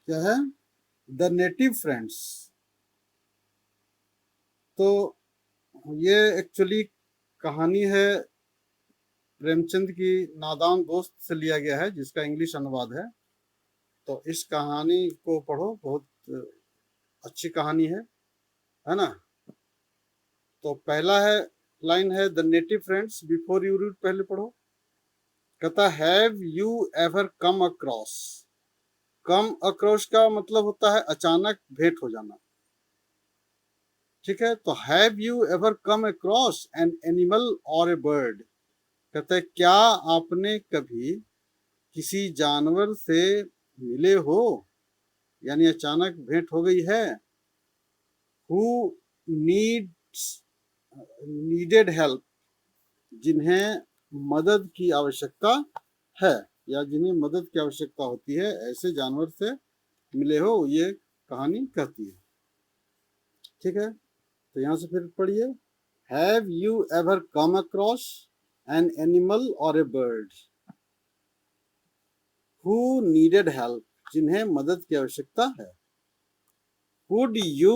क्या है? The native friends. तो ये एक्चुअली कहानी है प्रेमचंद की नादान दोस्त से लिया गया है, जिसका इंग्लिश अनुवाद है। तो इस कहानी को पढ़ो, बहुत अच्छी कहानी है ना। तो पहला है लाइन है the native friends. Before you read पहले पढ़ो। कहता have you ever come across. Come across का मतलब होता है अचानक भेंट हो जाना। ठीक है, तो have you ever come across an animal और ए बर्ड। कहता है क्या आपने कभी किसी जानवर से मिले हो, यानी अचानक भेंट हो गई है। हु नीडेड हेल्प, जिन्हें मदद की आवश्यकता है, या जिन्हें मदद की आवश्यकता होती है, ऐसे जानवर से मिले हो, ये कहानी कहती है। ठीक है, तो यहां से फिर पढ़िए। Have you ever come across an animal और ए बर्ड हु नीडेड हेल्प, जिन्हें मदद की आवश्यकता है। Would you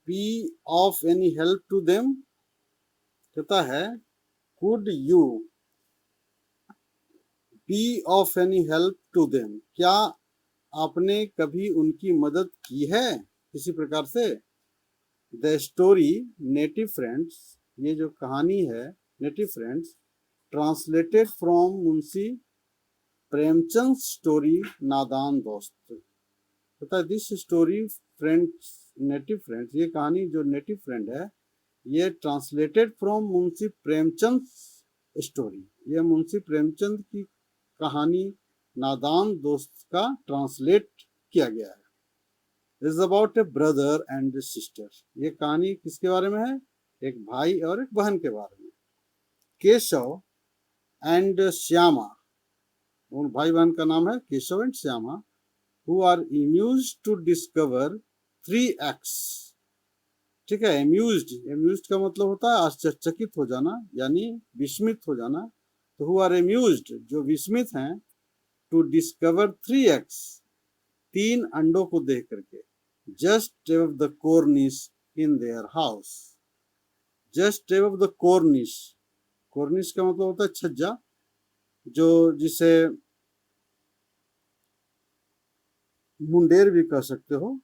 be of any help to them? कहता है Would you be of any help to them? क्या आपने कभी उनकी मदद की है किसी प्रकार से? द स्टोरी नेटिव फ्रेंड्स, ये जो कहानी है native friends, translated from Munshi Premchand story नादान दोस्त। कहता है this story friends native friends, ये कहानी जो नेटिव फ्रेंड है, ये translated from Munshi Premchand story, ये मुंशी प्रेमचंद की कहानी नादान दोस्त का ट्रांसलेट किया गया है। Is about A brother and sister. ये कहानी किसके बारे में है? एक भाई और एक बहन के बारे में। केशव एंड श्यामा, उन भाई बहन का नाम है Keshav and Shyama. Who are amused to discover 3x। ठीक है, एम्यूज्ड का मतलब होता है आश्चर्यचकित हो जाना, यानी विस्मित हो जाना। तो हु आर एम्यूज्ड, जो विस्मित हैं, टू डिस्कवर 3x, 3 अंडों को देख करके, just above the Cornish in their house. Just above the Cornish, Cornish का मतलब होता है छज्जा, जो जिसे मुंडेर भी कह सकते हो,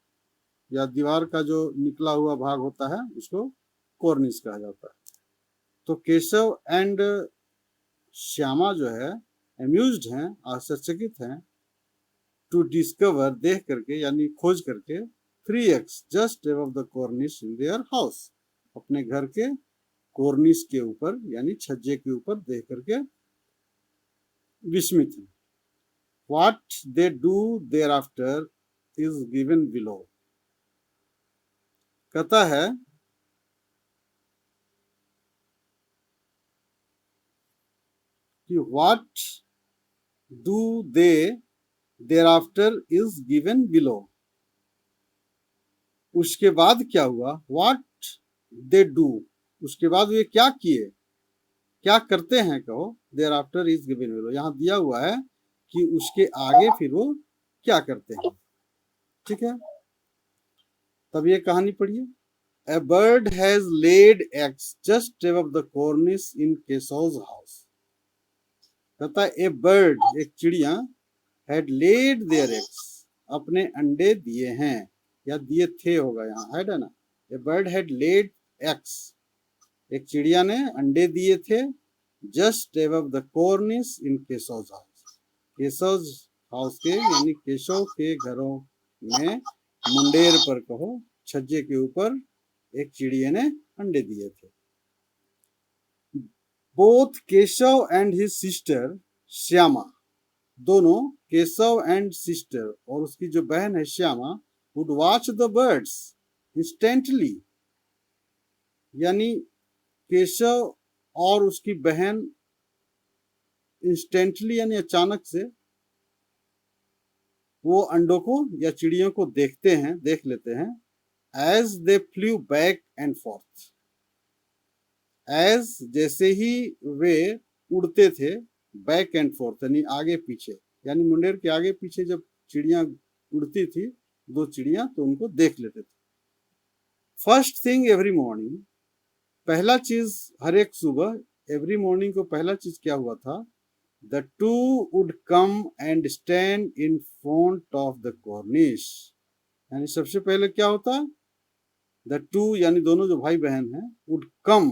या दीवार का जो निकला हुआ भाग होता है उसको कॉर्निश कहा जाता है। तो केशव एंड श्यामा जो है एम्यूज्ड हैं, आश्चर्यचकित हैं, टू डिस्कवर, देख करके यानी खोज करके, 3x just above the Cornish in their house, अपने घर के कॉर्निश के ऊपर यानी छज्जे के ऊपर देख करके विस्मित हैं। What they do thereafter is given below. कहता है कि what do they thereafter is given below. उसके बाद क्या हुआ? व्हाट दे डू, उसके बाद वे क्या किए, क्या करते हैं, कहो। Thereafter is given below, यहां दिया हुआ है कि उसके आगे फिर वो क्या करते हैं। ठीक है, तब ये कहानी पढ़िए। A bird has laid eggs just above the cornice in Kesav's house। कहता है ए बर्ड, एक चिड़िया, had laid their eggs, अपने अंडे दिए हैं, या दिए थे होगा, यहाँ है ना। ए बर्ड had laid eggs, एक चिड़िया ने अंडे दिए थे, just above the cornice in Kesav's house, Keshav house के यानी केशव के घरों में, मुंडेर पर कहो, छज्जे के ऊपर एक चिड़िया ने अंडे दिए थे। Both Keshav and his sister Shyama, दोनों केशव एंड सिस्टर और उसकी जो बहन है Shyama, would watch the birds instantly, यानी केशव और उसकी बहन इंस्टेंटली यानी अचानक से वो अंडों को या चिड़ियों को देखते हैं, देख लेते हैं। As they flew back and forth, as जैसे ही वे उड़ते थे, बैक एंड फोर्थ यानी आगे पीछे, यानी मुंडेर के आगे पीछे जब चिड़िया उड़ती थी दो चिड़िया, तो उनको देख लेते थे। फर्स्ट थिंग एवरी मॉर्निंग, पहला चीज हर एक सुबह, एवरी मॉर्निंग को पहला चीज क्या हुआ था, the two would come and stand in front of the Cornish. यानी सबसे पहले क्या होता, द टू यानी दोनों जो भाई बहन हैं, वुड कम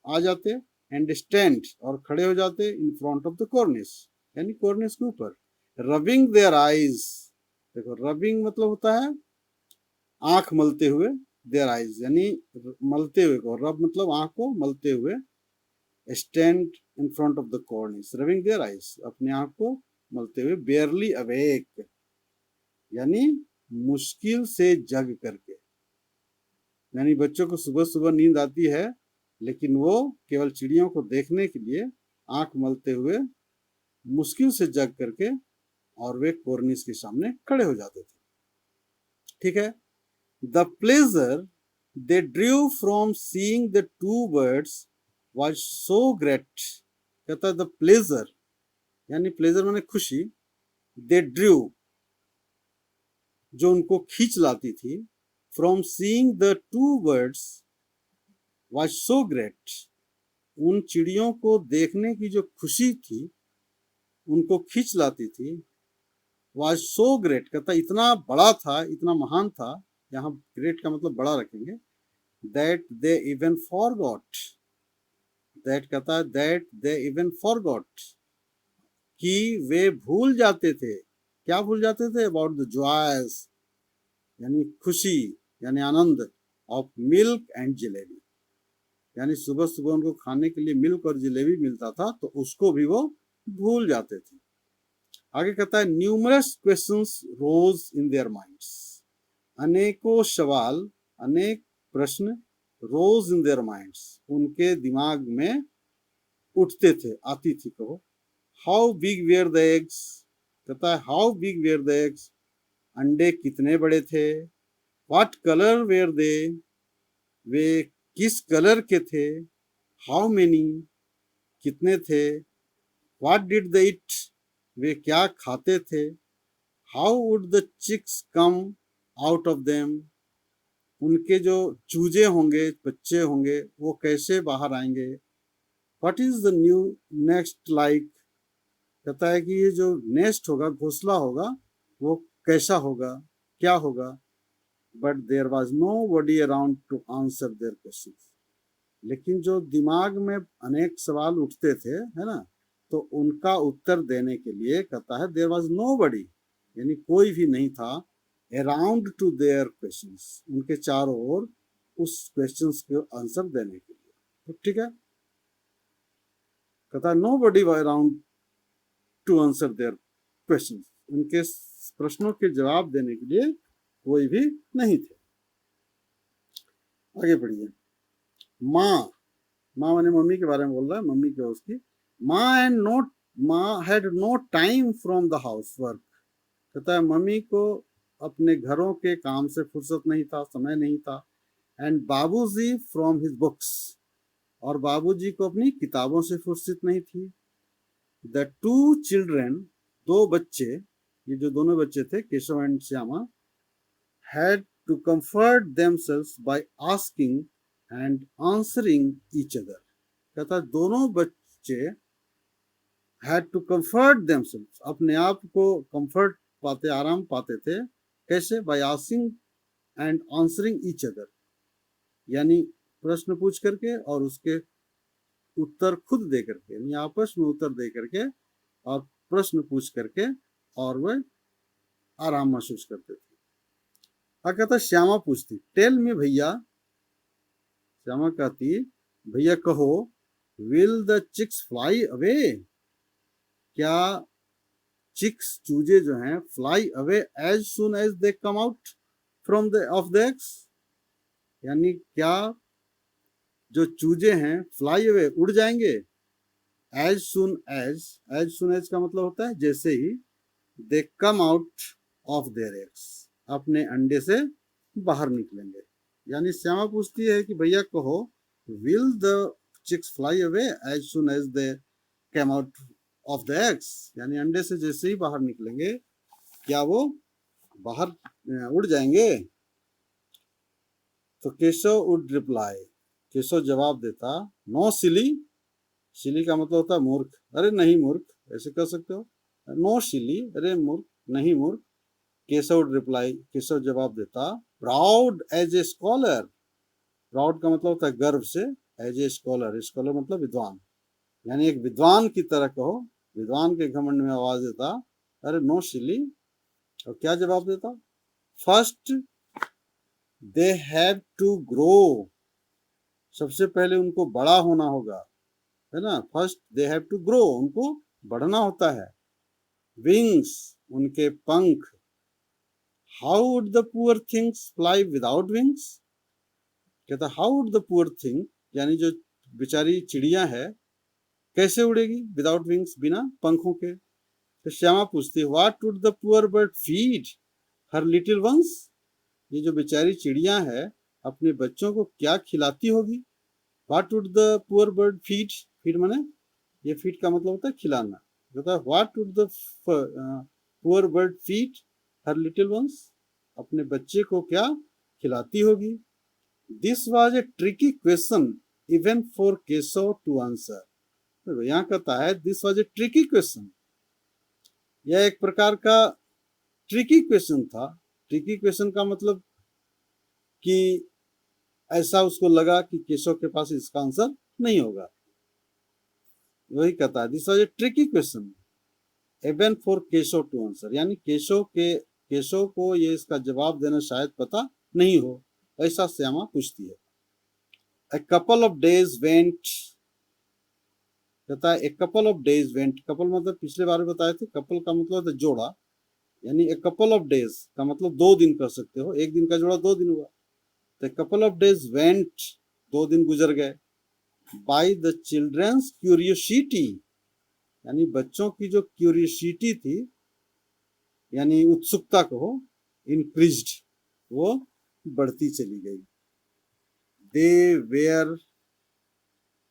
आ जाते, एंड स्टैंड और खड़े हो जाते, in front of the Cornish यानी कॉर्निश के ऊपर, रबिंग देयर आईज। देखो रबिंग मतलब होता है आंख मलते हुए, देयर आईज यानी मलते हुए को, रब मतलब आंख को मलते हुए, stand in front of the Cornish rubbing their eyes, अपने आंख को मलते हुए, बेयरली अवेक यानी मुश्किल से जग करके, यानी बच्चों को सुबह सुबह नींद आती है, लेकिन वो केवल चिड़ियों को देखने के लिए आंख मलते हुए मुश्किल से जग करके और वे कॉर्निश के सामने खड़े हो जाते थे। ठीक है, the pleasure they Drew from seeing the two birds was so great. कहता है द प्लेजर यानी प्लेजर माने खुशी, दे ड्रू जो उनको खींच लाती थी, from seeing the two birds was so great, उन चिड़ियों को देखने की जो खुशी थी उनको खींच लाती थी, वाज सो ग्रेट कहता इतना बड़ा था, इतना महान था, यहाँ ग्रेट का मतलब बड़ा रखेंगे, that they even forgot, that कहता है दैट दे इवन फॉरगॉट कि वे भूल जाते थे, क्या भूल जाते थे, अबाउट द जॉयस यानी खुशी यानी आनंद, ऑफ मिल्क एंड जलेबी, यानी सुबह सुबह उनको खाने के लिए मिल्क और जलेबी मिलता था, तो उसको भी वो भूल जाते थे। आगे कहता है numerous questions rose in their minds, अनेकों सवाल, अनेक प्रश्न, रोज इन देयर माइंड्स उनके दिमाग में उठते थे, आती थी। कहो how big were the eggs, कहता है how big were the eggs, अंडे कितने बड़े थे, व्हाट कलर वेयर दे, वे किस कलर के थे, हाउ मेनी कितने थे, व्हाट डिड दे ईट वे क्या खाते थे, how would the chicks come out of them उनके जो चूजे होंगे, बच्चे होंगे, वो कैसे बाहर आएंगे, what is the new next like, कहता है कि ये जो नेस्ट होगा, घोंसला होगा, वो कैसा होगा, क्या होगा, but there was nobody around to answer their questions, लेकिन जो दिमाग में अनेक सवाल उठते थे, है ना, तो उनका उत्तर देने के लिए कहता है देयर वाज नोबडी यानी कोई भी नहीं था, अराउंड टू देयर क्वेश्चंस उनके चारों ओर उस क्वेश्चंस के आंसर देने के लिए। तो ठीक है, कहता है nobody was around to answer their questions, उनके प्रश्नों के जवाब देने के लिए कोई भी नहीं थे। आगे बढ़िए, माँ, माँ माने मम्मी के बारे में बोल रहा है, मम्मी की उसकी, माँ एंड नोट, माँ had no time from the house work, कहता है मम्मी को अपने घरों के काम से फुर्सत नहीं था, समय नहीं था, एंड बाबूजी फ्रॉम हिज बुक्स, और बाबूजी को अपनी किताबों से फुर्सत नहीं थी। द टू चिल्ड्रन, दो बच्चे, ये जो दोनों बच्चे थे Keshav and Shyama, had to comfort themselves by asking and answering each other, कहता दोनों बच्चे हैड टू कंफर्ट देमसेल्व्स अपने आप को कंफर्ट पाते, आराम पाते थे, कैसे, bye asking and answering each other यानी प्रश्न पूछ करके और उसके उत्तर खुद दे करके, यानी आपस में उत्तर दे करके और प्रश्न पूछ करके, और वह आराम महसूस करते थे। अब कहता श्यामा पूछती टेल मी भैया, श्यामा कहती भैया कहो, will the chicks fly away, क्या चिक्स चूजे जो हैं fly away as soon as they come out from the of the eggs, यानी क्या जो चूजे हैं फ्लाई अवे उड़ जाएंगे, एज सुन एज का मतलब होता है जैसे ही, they come out of their eggs अपने अंडे से बाहर निकलेंगे। यानी श्यामा पूछती है कि भैया कहो, will the chicks fly away as soon as they come out of the eggs, यानी अंडे से जैसे ही बाहर निकलेंगे क्या वो बाहर उड़ जाएंगे। तो केशव वुड रिप्लाई, केशव जवाब देता, नो सिली, सिली का मतलब होता है मूर्ख, अरे नहीं मूर्ख, ऐसे कर सकते हो, नो सिली, अरे मूर्ख नहीं मूर्ख। केशव वुड रिप्लाई, केशव जवाब देता, proud as a scholar, proud का मतलब होता है गर्व से, एज ए स्कॉलर, स्कॉलर मतलब विद्वान, यानी एक विद्वान की तरह कहो, विद्वान के घमंड में आवाज देता, अरे नो सिली। और क्या जवाब देता, first they have to grow, सबसे पहले उनको बड़ा होना होगा, है ना, first they have to grow, उनको बढ़ना होता है, विंग्स, उनके पंख, how would the poor things fly without wings, कहता how would the poor thing, यानी जो बेचारी चिड़िया है कैसे उड़ेगी, विदाउट विंग्स, बिना पंखों के। तो श्यामा पूछती, what would the poor bird feed her little once, ये जो बेचारी चिड़िया है अपने बच्चों को क्या खिलाती होगी। What would the poor bird feed, feed माने ये फीड का मतलब होता है खिलाना, कहता है what would the poor bird feed her little ones, अपने बच्चे को क्या खिलाती होगी। This was a tricky question even for Keshav to answer, तो यहाँ कहता है this was a tricky question, यह एक प्रकार का ट्रिकी क्वेश्चन था। ट्रिकी क्वेश्चन का मतलब कि ऐसा उसको लगा कि केशव के पास इसका आंसर नहीं होगा, वही कहता है this was a tricky question even for Keshav to answer, यानी केशव को ये इसका जवाब देना शायद पता नहीं हो, ऐसा श्यामा पूछती है। A couple of days went, कहता है a couple of days went, couple मतलब पिछले बार बताए थे, कपल का मतलब होता है जोड़ा, यानी a couple of days का मतलब 2 दिन कर सकते हो, एक दिन का जोड़ा 2 दिन हुआ, तो couple of days went, 2 दिन गुजर गए, by the children's curiosity, यानी बच्चों की जो क्यूरियोसिटी थी, यानी उत्सुकता कहो, increased, वो बढ़ती चली गई। They were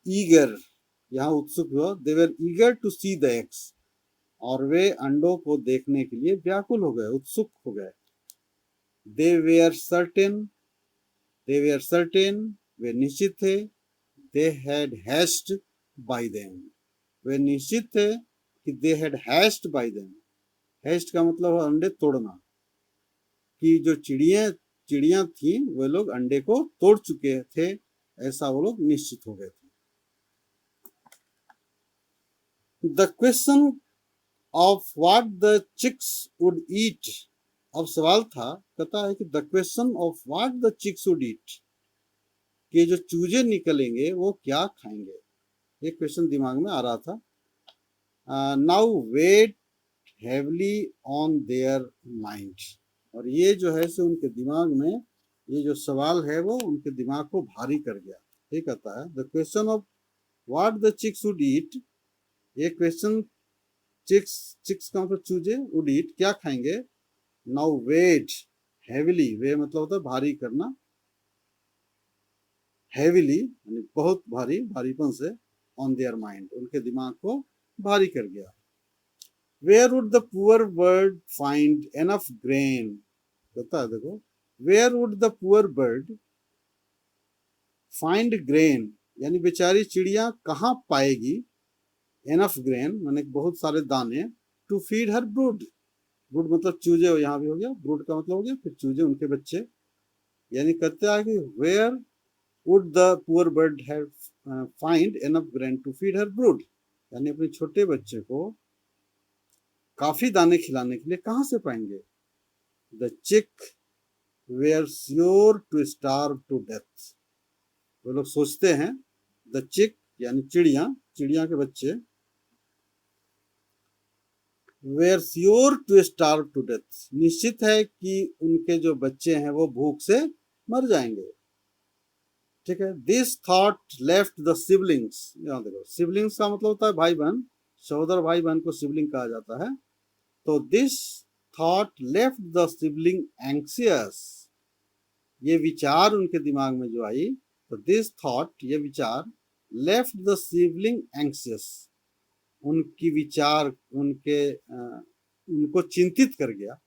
eager, यहाँ उत्सुक हुआ, they were eager to see the eggs, और वे अंडों को देखने के लिए व्याकुल हो गए, उत्सुक हो गए। They were certain, वे निश्चित थे, they had hatched by them, वे निश्चित थे कि they had hatched by them, hatched का मतलब है अंडे तोड़ना, कि जो चिड़िया थी वे लोग अंडे को तोड़ चुके थे, ऐसा वो लोग निश्चित हो गए थे। The question of what the chicks would eat, अब सवाल था, कहता है कि the question of what the chicks would eat, कि जो चूजे निकलेंगे वो क्या खाएंगे, ये क्वेश्चन दिमाग में आ रहा था। Now weighed heavily on their mind, और ये जो है सो उनके दिमाग में, ये जो सवाल है वो उनके दिमाग को भारी कर गया। ये कहता है the question of what the chicks would eat, ये क्वेश्चन चिक्स का मतलब चूजे, वुड ईट क्या खाएंगे, नाउ वेट हेविली, वे मतलब होता है भारी करना, हेविली यानी बहुत भारी, भारीपन से, ऑन देयर माइंड, उनके दिमाग को भारी कर गया। Where would the poor bird find enough grain, कहता है देखो, where would the poor bird find grain, यानी बेचारी चिड़िया कहाँ पाएगी, एनफ ग्रेन माने बहुत सारे दाने, to feed her brood, brood मतलब चूजे, यहाँ भी हो गया, ब्रूड का मतलब हो गया फिर चूजे, उनके बच्चे, यानी कहते हैं कि where would the poor bird have find enough grain to feed her brood, यानी अपने छोटे बच्चे को काफी दाने खिलाने के लिए कहाँ से पाएंगे। The chick were sure to starve to death, वो लोग सोचते हैं, द चिक यानी चिड़िया के बच्चे, were sure to starve to death, निश्चित है कि उनके जो बच्चे हैं वो भूख से मर जाएंगे। ठीक है, this thought left the siblings, यहाँ देखो सिबलिंग्स का मतलब होता है भाई बहन, सहोदर भाई बहन को सिबलिंग कहा जाता है, तो this thought left the sibling anxious, ये विचार उनके दिमाग में जो आई, तो दिस थॉट, ये विचार, लेफ्ट द सिबलिंग एंक्सियस, उनकी विचार उनको चिंतित कर गया,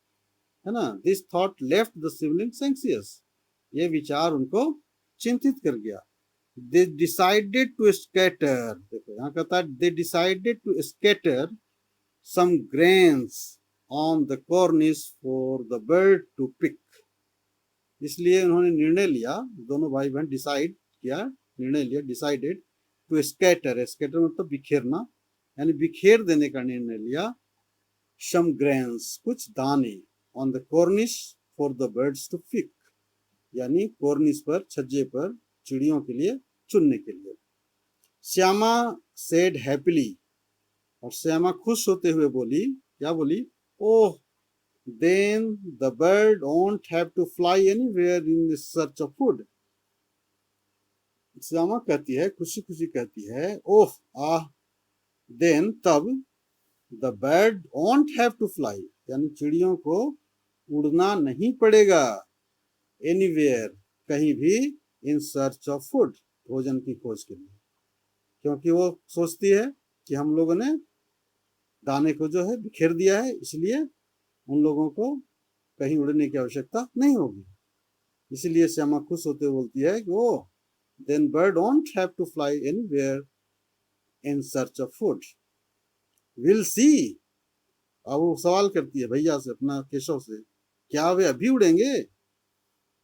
है ना। This thought left the siblings anxious, ये विचार उनको चिंतित कर गया। दे डिसाइडेड टू स्कैटर, देखो यहाँ कहता है they decided to scatter some grains on the cornice for the bird to pick, इसलिए उन्होंने निर्णय लिया, दोनों भाई बहन डिसाइड किया, निर्णय लिया, डिसाइडेड टू स्कैटर, स्कैटर मतलब बिखेरना, यानी बिखेर देने का निर्णय लिया, some grains कुछ दाने, on the cornice for the birds to pick, यानी कॉर्निस पर, छज्जे पर चिड़ियों के लिए चुनने के लिए। श्यामा सेड हैप्पीली, और श्यामा खुश होते हुए बोली, क्या बोली, ओह then the bird won't have to fly anywhere in search of food, Shyama कहती है, खुशी खुशी कहती है, ओह आह, then तब the bird won't have to fly, यानी चिड़ियों को उड़ना नहीं पड़ेगा, anywhere कहीं भी, in search of food भोजन की खोज के लिए, क्योंकि वो सोचती है कि हम लोगों ने दाने को जो है बिखेर दिया है, इसलिए उन लोगों को कहीं उड़ने की आवश्यकता नहीं होगी। इसलिए श्यामा खुश होते बोलती है कि oh then bird don't have to fly anywhere in search of food, will see, अब वो सवाल करती है भैया से, अपना केशव से, क्या वे अभी उड़ेंगे?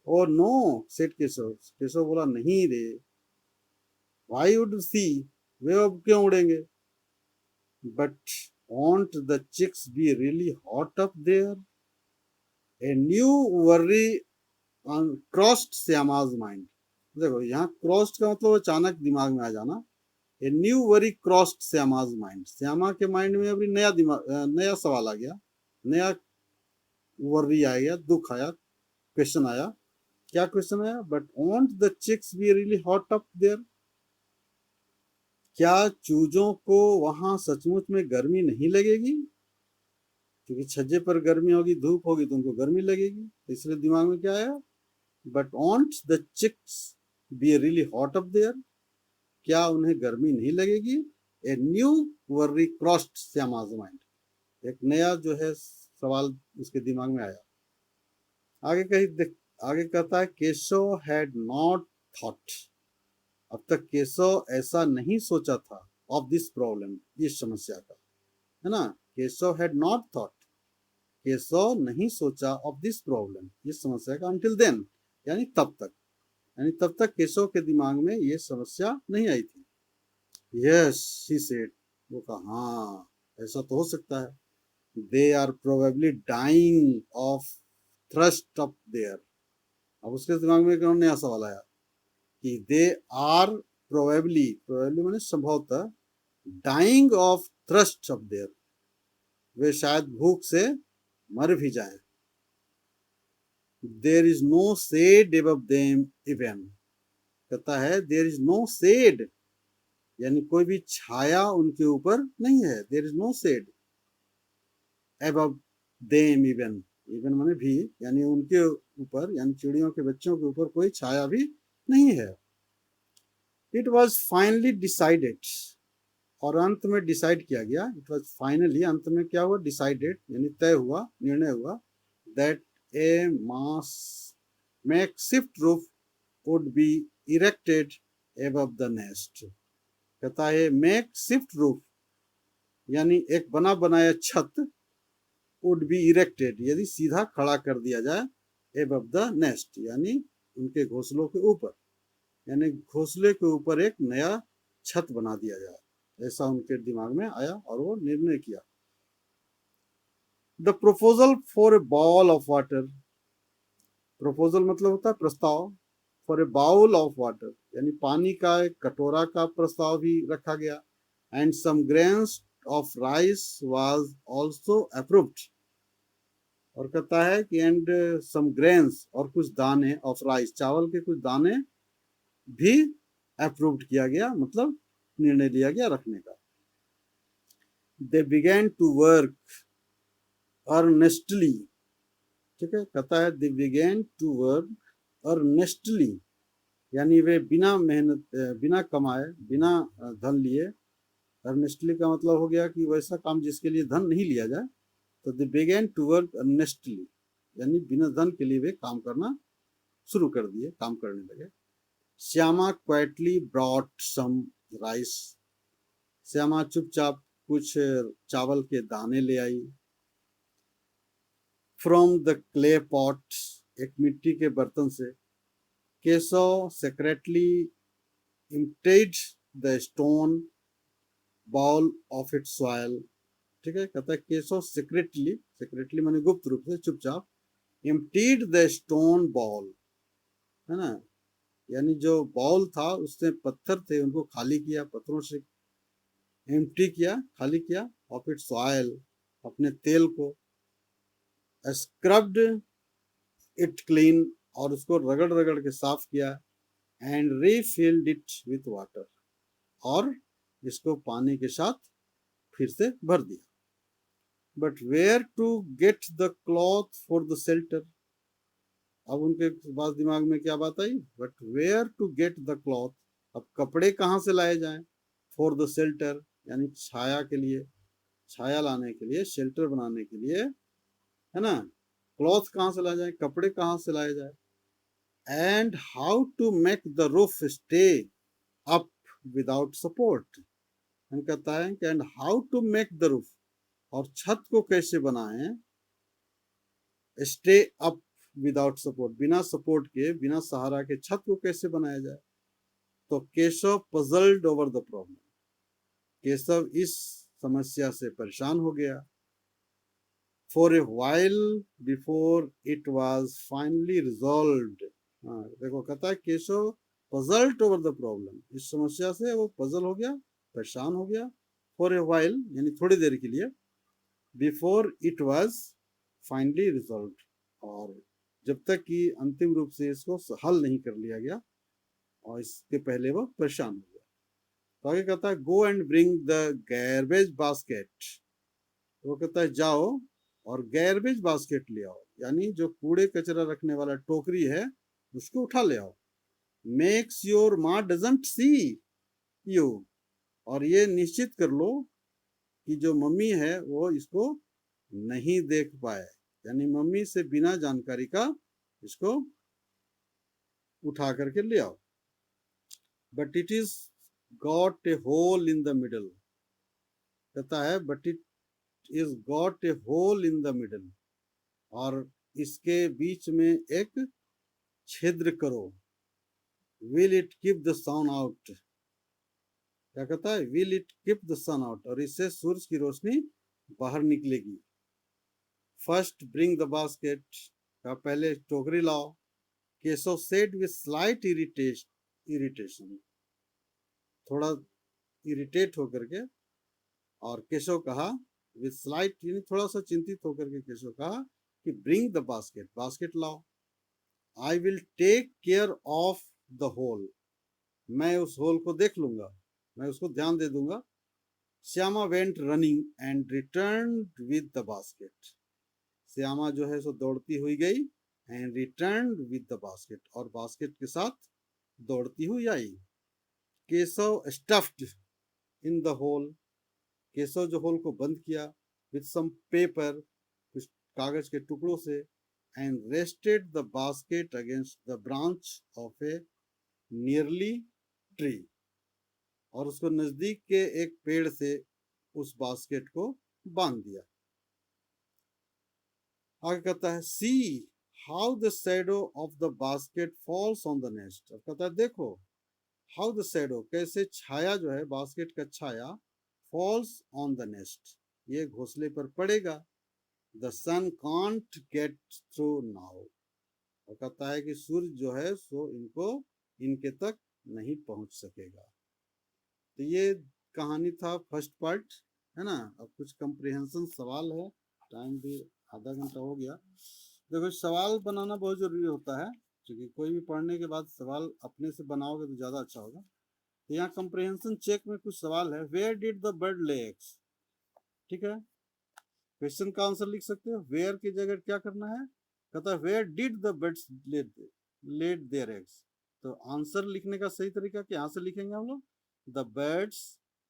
और नो सेड केशव, केशव बोला नहीं रे, व्हाई वुड सी, वे अब क्यों उड़ेंगे? But won't the chicks be really hot up there? A new worry crossed Syama's mind. देखो यहाँ crossed का मतलब अचानक दिमाग में आ जाना। A new worry crossed Syama's mind. Shyama के माइंड में अभी नया दिमाग, नया सवाल आ गया, नया worry आ गया, दुख आया, क्वेश्चन आया। क्या क्वेश्चन आया? But won't the chicks be really hot up there? क्या चूजों को वहां सचमुच में गर्मी नहीं लगेगी? क्योंकि छज्जे पर गर्मी होगी, धूप होगी, तो उनको गर्मी लगेगी, इसलिए दिमाग में क्या आया? But won't the chicks be really hot up there, क्या उन्हें गर्मी नहीं लगेगी? A new worry crossed Shyama's mind, एक नया जो है सवाल उसके दिमाग में आया। आगे कहता है केशव हैड नॉट थॉट, अब तक केशव ऐसा नहीं सोचा था, ऑफ दिस प्रॉब्लम, इस समस्या का, है ना। Keshav had not thought, Keshav नहीं सोचा ऑफ दिस प्रॉब्लम, इस समस्या का, until then यानी तब तक, यानी तब तक केशव के दिमाग में ये समस्या नहीं आई थी। यस ही सेड, वो कहा हाँ ऐसा तो हो सकता है। They are probably dying of thirst up there, अब उसके दिमाग में एक नया सवाल आया कि दे आर प्रोबेबली, प्रोबेबली माने संभवतः, dying of thirst up there, वे शायद भूख से मर भी जाएं। There is no shade above them even, कहता है देयर इज नो शेड, यानी कोई भी छाया उनके ऊपर नहीं है। There is no shade above them even, even माने भी, यानी उनके ऊपर, यानी चिड़ियों के बच्चों के ऊपर कोई छाया भी नहीं है। इट वॉज फाइनली डिसाइडेड, और अंत में डिसाइड किया गया, इट वॉज फाइनली, अंत में क्या हुआ? डिसाइडेड यानी तय हुआ, निर्णय हुआ, that A makeshift roof would be erected above the nest, कहता है makeshift roof यानी एक बना बनाया छत, would be erected यदि सीधा खड़ा कर दिया जाए, above the nest यानी उनके घोंसलों के ऊपर, यानी घोंसले के ऊपर एक नया छत बना दिया जाए, ऐसा उनके दिमाग में आया और वो निर्णय किया। The proposal for a bowl of water, proposal मतलब होता है प्रस्ताव, for a bowl of water यानी पानी का एक कटोरा का प्रस्ताव भी रखा गया। And some grains of rice was also approved, और कहता है कि एंड सम ग्रेन्स, और कुछ दाने, ऑफ राइस, चावल के कुछ दाने भी अप्रूव्ड किया गया, मतलब निर्णय लिया गया रखने का। दे बिगेन टू वर्क अर्नेस्टली, ठीक है, कहता है दे बिगेन टू वर्क अर्नेस्टली यानी वे बिना मेहनत, बिना कमाए, बिना धन लिए, अर्नेस्टली का मतलब हो गया कि वैसा काम जिसके लिए धन नहीं लिया जाए, तो दे बिगेन टू वर्क अर्नेस्टली यानी बिना धन के लिए वे काम करना शुरू कर दिए, काम करने लगे। Shyama quietly brought some rice, Shyama चुपचाप कुछ चावल के दाने ले आई। फ्रॉम द क्ले पॉट, एक मिट्टी के बर्तन से। Keshav secretly emptied the stone bowl of its soil, ठीक है। कहता है केशव सेक्रेटली माने गुप्त रूप से, चुपचाप, emptied the stone bowl, है ना, यानी जो बॉल था उससे पत्थर थे उनको खाली किया, पत्थरों से एम्प्टी किया, खाली किया, ऑफ इट्स ऑयल, अपने तेल को। स्क्रब्ड इट क्लीन, और उसको रगड़ रगड़ के साफ किया। And refilled it with water, और इसको पानी के साथ फिर से भर दिया। But where to get the cloth for the shelter, अब उनके पास दिमाग में क्या बात आई, but where to get the cloth, अब कपड़े कहाँ से लाए जाएं, फॉर द शेल्टर यानी छाया के लिए, छाया लाने के लिए, शेल्टर बनाने के लिए, है ना। क्लॉथ कहाँ से लाए जाए, कपड़े कहाँ से लाए जाए। And how to make the roof stay up without support, कहता है कि and how to make the roof, और छत को कैसे बनाएं, स्टे अप विदाउट सपोर्ट, बिना सपोर्ट के, बिना सहारा के छत को कैसे बनाया जाए। तो Keshav puzzled over the problem, Keshav इस समस्या से परेशान हो गया। For a while before it was finally resolved, देखो कहता है Keshav puzzled over the problem, इस समस्या से वो पजल हो गया, परेशान हो गया। फॉर ए व्हाइल यानी थोड़ी देर के लिए, before it was finally resolved, और जब तक कि अंतिम रूप से इसको हल नहीं कर लिया गया, और इसके पहले वो परेशान हो गया। तो आगे कहता है go and bring the garbage basket, वो कहता है जाओ और गार्बेज बास्केट ले आओ, यानी जो कूड़े कचरा रखने वाला टोकरी है उसको उठा ले आओ। मेक्स योर माँ डजंट सी यू, और ये निश्चित कर लो कि जो मम्मी है वो इसको नहीं देख पाए, यानी मम्मी से बिना जानकारी का इसको उठा करके ले आओ। But it is got a hole in the middle, कहता है but it is got a hole in the middle, और इसके बीच में एक छिद्र करो। Will it keep the sun out, क्या कहता है, will it keep the sun out, और इससे सूरज की रोशनी बाहर निकलेगी। फर्स्ट ब्रिंग द बास्केट, का पहले टोकरी लाओ। Keshav said with slight irritation, थोड़ा इरिटेट होकर के, और केशव कहा विद स्लाइट यानी थोड़ा सा चिंतित होकर के केशव कहा कि ब्रिंग द बास्केट, बास्केट लाओ। I will take care of the hole, मैं उस होल को देख लूंगा, मैं उसको ध्यान दे दूंगा। Shyama went running and return with the basket, Shyama जो है सो दौड़ती हुई गई, and return with the basket, और बास्केट के साथ दौड़ती हुई आई। Keshav stuffed in the hole, Keshav जो होल को बंद किया, विद सम पेपर, कुछ कागज के टुकड़ों से, and rested the basket against the branch of A nearly tree, और उसको नजदीक के एक पेड़ से उस बास्केट को बांध दिया। आगे कहता है see how the shadow of the basket false on the nest, अब कहता है देखो हाउ द शैडो, कैसे छाया जो है, बास्केट का छाया, फॉल्स ऑन द नेस्ट, ये घोंसले पर पड़ेगा। The sun can't get through now, और कहता है कि सूर्य जो है सो इनके तक नहीं पहुंच सकेगा। तो ये कहानी था फर्स्ट पार्ट, है ना। अब कुछ कंप्रिहेंशन सवाल है, टाइम भी आधा घंटा हो गया। देखो सवाल बनाना बहुत जरूरी होता है, क्योंकि कोई भी पढ़ने के बाद सवाल अपने से बनाओगे तो ज़्यादा अच्छा होगा। तो यहाँ कंप्रिहेंशन चेक में कुछ सवाल है। Where did the bird lay eggs, ठीक है, क्वेश्चन का आंसर लिख सकते हो। वेयर की जगह क्या करना है, कहता है where did the birds laid their eggs, तो आंसर लिखने का सही तरीका यहाँ से लिखेंगे हम लोग, द बर्ड्स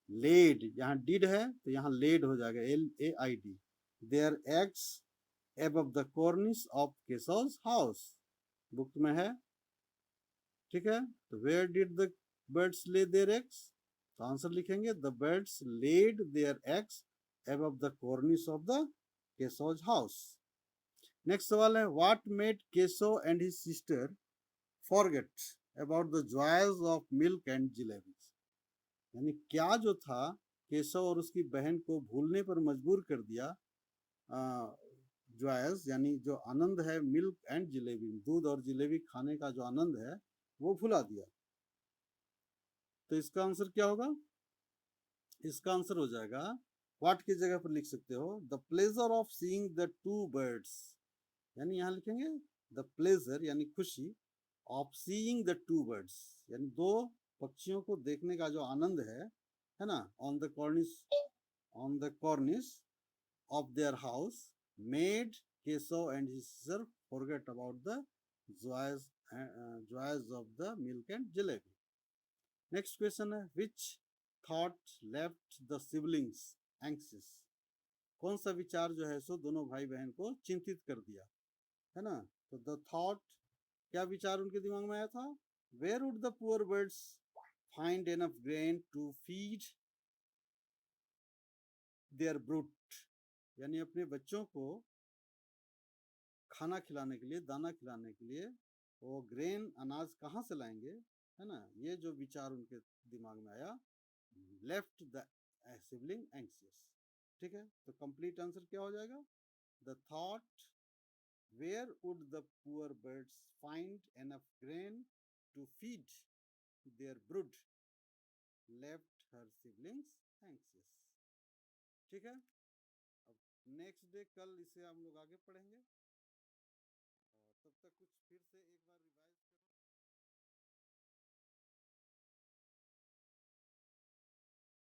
लेड, यहाँ डिड है तो यहाँ लेड हो जाएगा, LAID, their eggs above the cornice of Kesav's house. Book में है, ठीक है। तो where did the birds lay their eggs? तो आंसर लिखेंगे the birds laid their eggs above the cornice of the Kesav's house. Next सवाल है what made Kesav and his sister forget about the joys of milk and jalebi? यानी क्या जो था केशव और उसकी बहन को भूलने पर मजबूर कर दिया, जॉयस यानी जो आनंद है मिल्क एंड जलेबी, दूध और जलेबी खाने का जो आनंद है वो भुला दिया। तो इसका आंसर क्या होगा? इसका आंसर हो जाएगा व्हाट की जगह पर लिख सकते हो the pleasure of seeing the two birds, यानी यहां लिखेंगे द प्लेजर यानी खुशी of seeing the two birds यानी दो पक्षियों को देखने का जो आनंद है ना, on the कॉर्निस of their house made Kesav and his sister forget about the joys of the milk and jalebi. Next question है which thought left the siblings anxious? कौन सा विचार जो है सो दोनों भाई बहन को चिंतित कर दिया, है ना? तो the thought, क्या विचार उनके दिमाग में आया था? Where would the poor birds find enough grain to feed their brood? यानी अपने बच्चों को खाना खिलाने के लिए, दाना खिलाने के लिए वो ग्रेन अनाज कहाँ से लाएंगे, है ना? ये जो विचार उनके दिमाग में आया, लेफ्ट द सिबलिंग एंग्जियस। ठीक है, तो कंप्लीट आंसर क्या हो जाएगा? The thought where would the poor birds find enough grain to feed their brood left her siblings anxious. ठीक है, अब नेक्स्ट डे कल इसे हम लोग आगे पढ़ेंगे, और तब तक कुछ फिर से एक बार रिवाइज